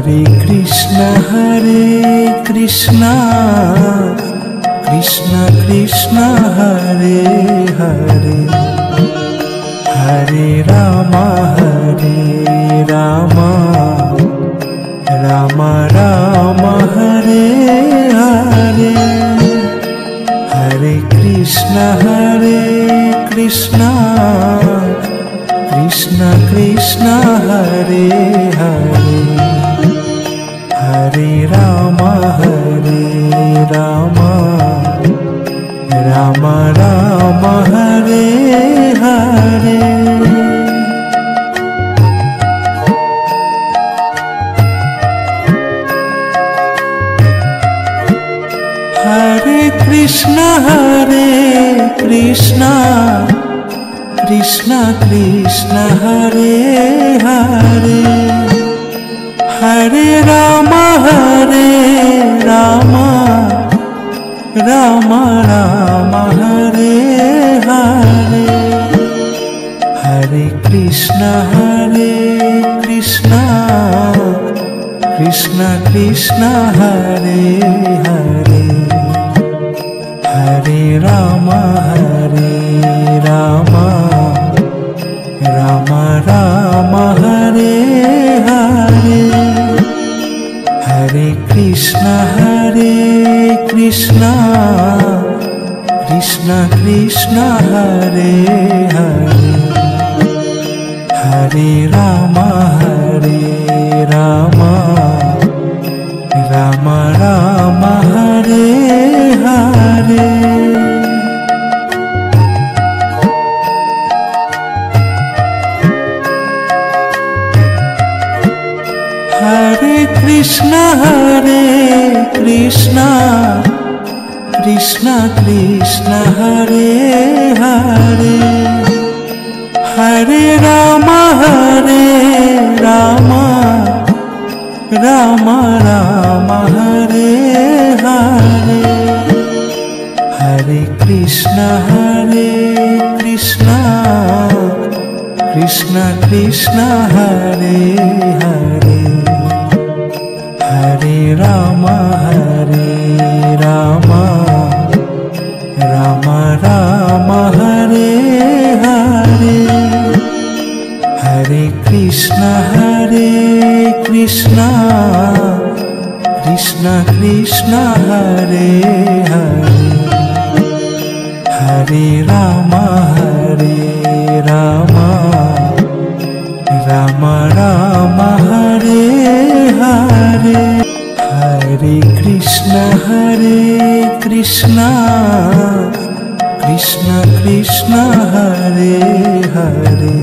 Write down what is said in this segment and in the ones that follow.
Hare Krishna Krishna Krishna Hare Hare Hare Rama Rama Rama Hare Hare Hare Krishna Krishna Krishna Hare Hare Hare Rama Rama Rama Hare Hare Hare Krishna Krishna Krishna Hare Hare Hare Rama Rama Rama Hare Hare Hare Krishna Krishna Hare Hare Hare Rama Rama Rama Hare Hare Hare Krishna Krishna Hare Hare Hare Rama Rama Rama Hare Hare Hare Krishna Krishna Hare Hare Hare Rama Rama Hare Hare Hare Krishna Krishna Hare Hare Hare Rama Rama Hare Hare Hare Krishna Krishna Hare Hare Hare Rama Rama Hare Hare Hare Krishna Krishna Hare Hare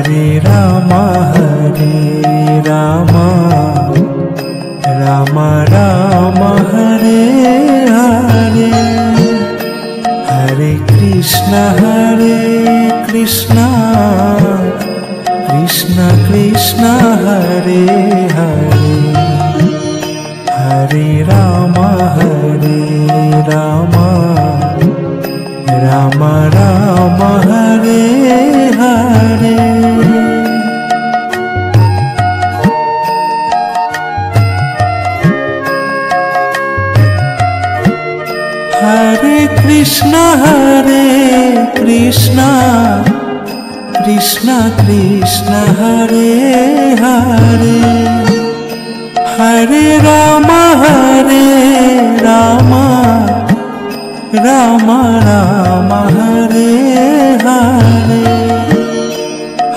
Hare Rama Rama Hare Hare Hare Krishna Krishna Hare Hare Hare Rama Rama Hare Hare Hare Krishna Krishna Hare Hare Hare Rama Rama Hare Hare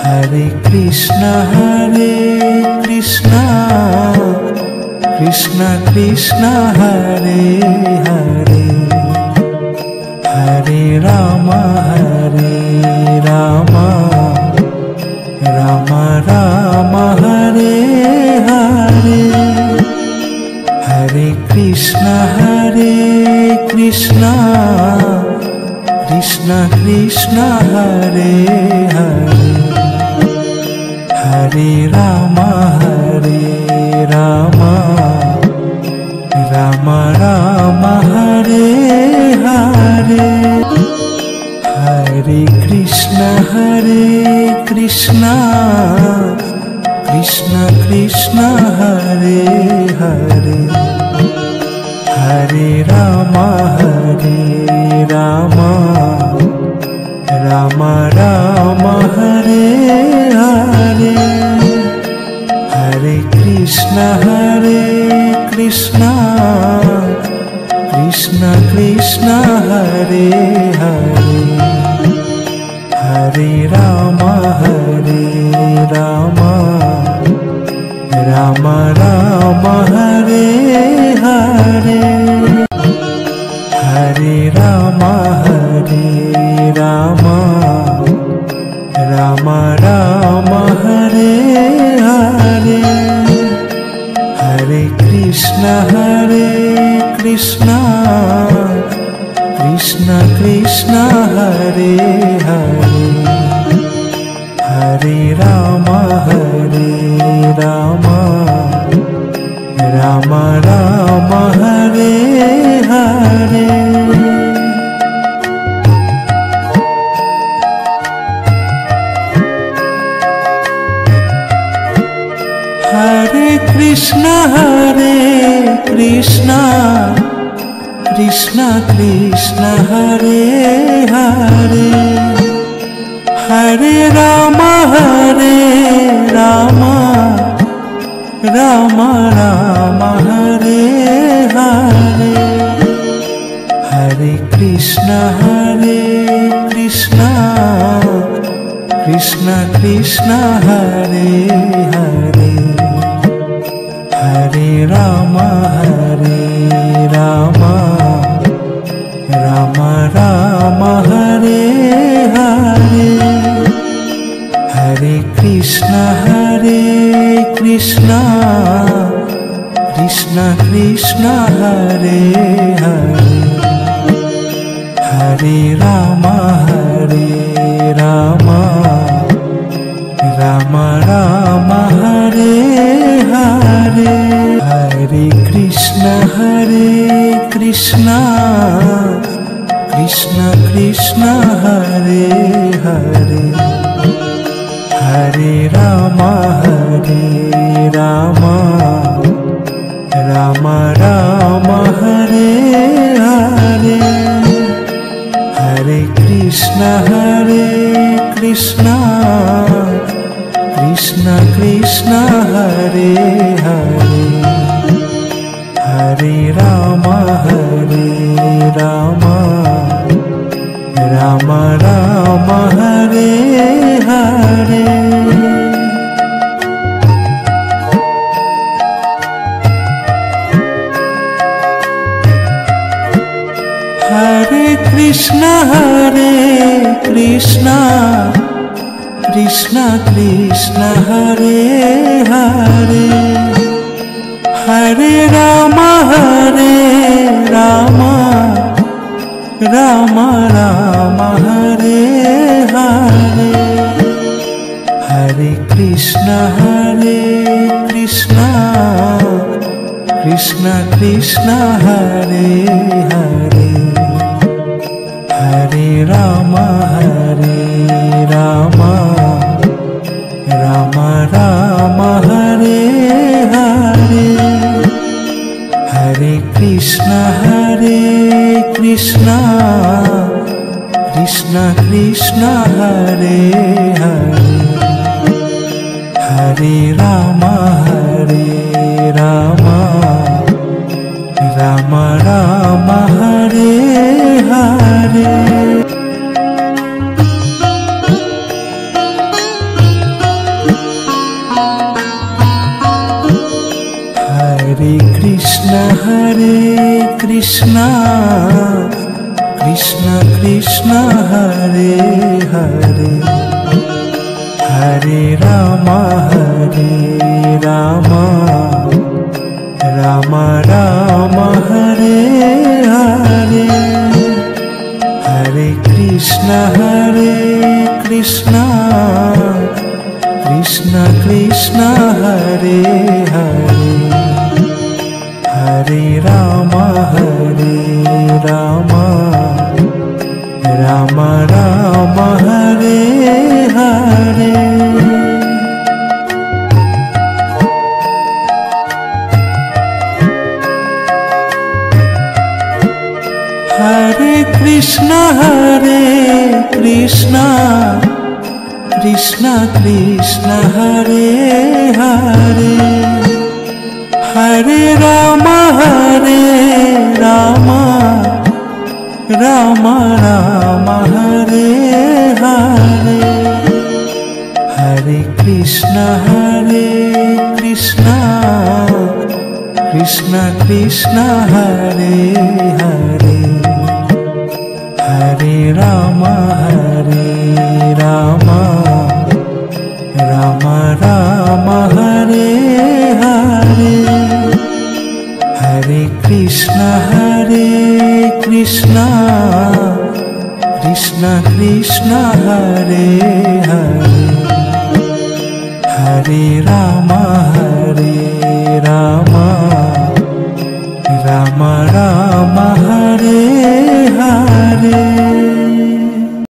Hare Krishna Krishna Hare Hare Hare Rama Rama Hare Hare Hare Krishna Krishna Hare Hare Hare Rama Rama Hare Hare Hare Krishna Krishna Krishna Hare Hare Hare Rama Rama Rama Hare Hare Hare Krishna Krishna Krishna Hare Hare Hare Rama Rama Rama Hare Hare Hare Rama Rama Rama Hare Hare Hare Krishna Krishna Krishna Hare Hare Hare Rama Rama Rama Hare Hare Hare Krishna Krishna Krishna Hare Hare Hare Rama Rama Rama Hare Hare Hare Krishna Krishna Krishna Hare Hare Hare Rama Rama Rama Hare Hare Hare Krishna Krishna Krishna Hare Hare Hare Rama Rama Rama Hare Hare Hare Krishna Krishna Krishna Hare Hare Hare Rama Rama Rama Hare Hare Hare Krishna Krishna Krishna Hare Hare Hare Rama Rama Rama Hare Hare Hare Krishna Krishna Hare Hare Hare Rama Rama Rama Hare Hare Hare Krishna Krishna Hare Hare Hare Rama Rama Rama Hare Hare Hare Krishna Krishna Hare Hare Hare Rama Rama Rama Hare Hare Hare Krishna Krishna Hare Hare Hare Rama Rama Rama Hare Hare Hare Krishna Krishna Hare Hare Hare Rama Rama Rama Hare Hare Krishna Krishna Krishna Hare Hare Hare Rama Rama Rama Hare Hare Hare Krishna Krishna Krishna Hare Hare Hare Rama Rama Rama Hare Hare Hare Krishna Krishna Krishna Hare Hare Hare Rama